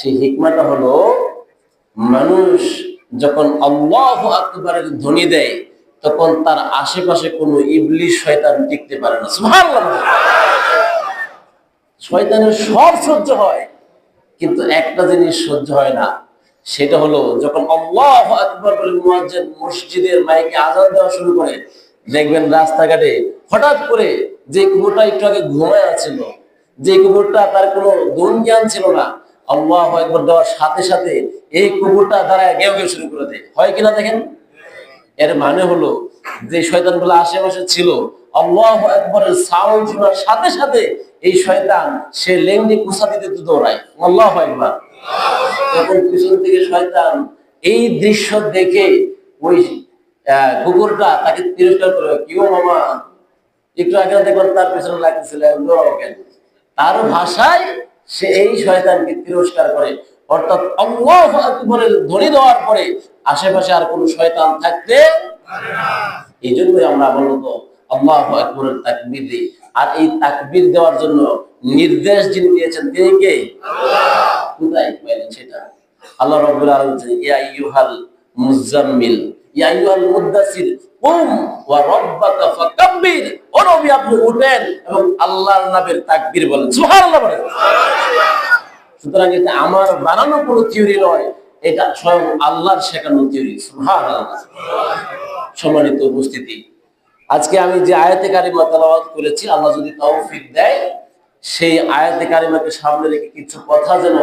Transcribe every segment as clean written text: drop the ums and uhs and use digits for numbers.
সেই হিকমাটা হলো, মানুষ যখন আল্লাহু আকবারের ধ্বনি দেয় তখন তার আশেপাশে কোনো ইবলিস শয়তান টিকতে পারে না। সুবহানাল্লাহ। শয়তানের সব সহ্য হয়, কিন্তু একটা জিনিস সহ্য হয় না, সেটা হলো যখন আল্লাহু আকবার বলে মুয়াজ্জিন মসজিদের মাইকে আযান দেওয়া শুরু করে, দেখবেন রাস্তাঘাটে হঠাৎ করে যে কুকুরটা একটু আগে ঘুমায় আছিল, যে কুকুরটা তার কোনো গুণ জ্ঞান ছিল না, আল্লাহু আকবার দেওয়ার সাথে সাথে এই কুকুরটা দাঁড়ায় গেউ গেউ শুরু করে দেয়। হয় কিনা দেখেন? এর মানে হলো যে শয়তানগুলো আশেপাশে ছিল, আল্লাহু আকবারের সাউন্ড শোনার সাথে সাথে এই শয়তান সে লেংড়ি কুসা দিতে দৌড়ায়। আল্লাহু আকবার। তখন পিছন থেকে শয়তান এই দৃশ্য দেখে ওই কুকুরটা তাকে তিরস্কার করে, কিও মামা, একটু আগে দেখলাম তার পেছনে লাগতেছিল, দৌড়াও কেন? তার ভাষায় সে এই শয়তানকে তিরস্কার করে। অর্থাৎ আল্লাহু আকবারের ধ্বনি দেওয়ার পরে আশেপাশে আর কোনো শয়তান থাকতে পারে না। এই জন্যই আমরা বলতো আল্লাহু আকবারের তাকবীর দিই। আর এই তাকবীর দেওয়ার জন্য নির্দেশ যিনি দিয়েছেন তিনি কে? আল্লাহ। কোথায় পাইলেন সেটা? আল্লাহ রাব্বুল আলামিন বলেন, ইয়া আইয়ুহাল মুজাম্মিল ইয়া আইয়ুহাল মুদ্দাসসির কুম ওয়া রাব্বাকা ফাকাব্বির। ও নবী, আপনি উঠেন এবং আল্লাহর নামের তাকবীর বলেন। সুবহানাল্লাহ বলেন। সুতরাং এটা আমার বানানো কোনো থিওরি নয়, এটা স্বয়ং আল্লাহর শেখানো থিওরি। সুবহানাল্লাহ। সম্মানিত উপস্থিতি, আজকে আমি যে আয়াতে কারিমা তেলাওয়াত করেছি, আল্লাহ যদি তৌফিক দেয় সেই আয়াতে কারিমাকে সামনে রেখে কিছু কথা যেন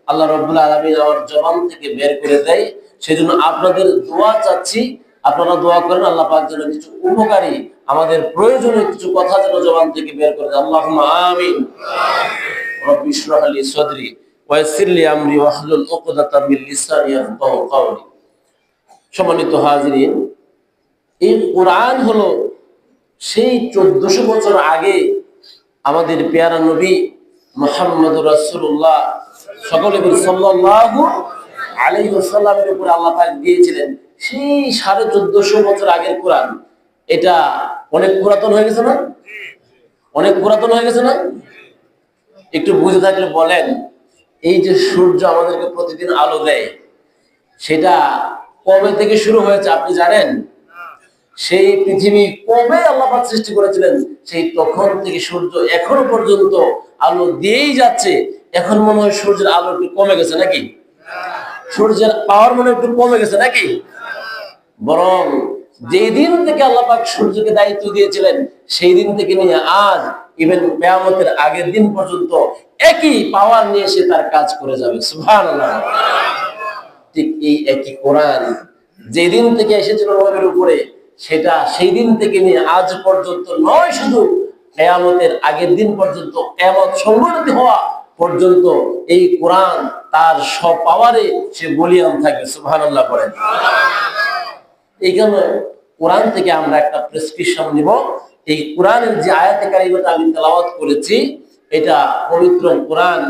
আল্লাহ রাব্বুল আলামিন আমার জবান থেকে বের করে দেয়, সেজন্য আপনাদের দোয়া চাচ্ছি। আপনারা দোয়া করেন আল্লাহ পাক যেন কিছু উপকারী, আমাদের প্রয়োজনীয় কিছু কথা যেন জবান থেকে বের করে দেয়। আল্লাহুম্মা আমিন। রব্বি ইশরাহ লি সাদরি ওয়া ইয়াসসির লি আমরি ওয়াহলুল উকদাতাম মিন লিসানি ইয়াফকাহু কাওলি। সম্মানিত হাজিরিন, এই কোরআন হলো সেই 1400 বছর আগে আমাদের পেয়ারা নবী মুহাম্মদুর রাসূলুল্লাহ সাল্লাল্লাহু আলাইহি ওয়াসাল্লামের উপর আল্লাহ পাক দিয়েছিলেন সেই 1450 বছর আগের কোরআন। এটা অনেক পুরাতন হয়ে গেছে না? অনেক পুরাতন হয়ে গেছে না? একটু বুঝে থাকলে বলেন, এই যে সূর্য আমাদেরকে প্রতিদিন আলো দেয়, সেটা কবে থেকে শুরু হয়েছে আপনি জানেন? সেই পৃথিবী কবে আল্লাহ পাক সৃষ্টি করেছিলেন, সেই তখন থেকে সূর্য এখনো পর্যন্ত আলো দিয়েই যাচ্ছে। এখন মনে হয় সূর্যের আলো একটু কমে গেছে নাকি? সূর্যের পাওয়ার মনে একটু কমে গেছে নাকি? বরং যেই দিন থেকে আল্লাহ পাক সূর্যকে দায়িত্ব দিয়েছিলেন, সেই দিন থেকে নিয়ে আজ ইভেন কিয়ামতের আগের দিন পর্যন্ত একই পাওয়ার নিয়ে সে তার কাজ করে যাবে। সুবহানাল্লাহ। ঠিক এই একই কোরআন যেদিন থেকে এসেছিল নবীর উপরে, সেটা সেই দিন থেকে নিয়ে আজ পর্যন্ত নয়, শুধু কিয়ামতের আগের দিন পর্যন্ত, কিয়ামত সংঘটিত হওয়া পর্যন্ত এই কোরআন তার সব পাওয়ারে সে বলিয়ান থাকবে। সুবহানাল্লাহ করেন। এইখানে কোরআন থেকে আমরা একটা প্রেসক্রিপশন নিব। এই কোরআনের যে আয়াতে কারিমাটা আমি তেলাওয়াত করেছি, এটা পবিত্র কোরআন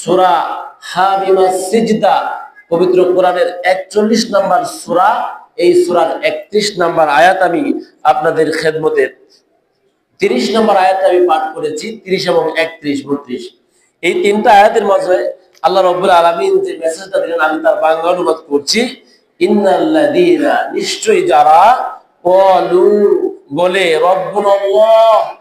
সূরা হামিমাস সিজদা, পবিত্র কোরআনের 41 নম্বর সূরা, এই সূরার 31 নম্বর আয়াত আমি আপনাদের খেদমতে 30 নম্বর আয়াত আমি পাঠ করেছি। 30 এবং 31, 32 এই তিনটা আয়াতের মাঝে আল্লাহ রাব্বুল আলামিন যে মেসেজটা দিলেন আমি তার বাংলা অনুবাদ করছি। ইন্নাল্লাযীনা, নিশ্চয়ই যারা, ক্বালু বলে, রব্বুনাল্লাহ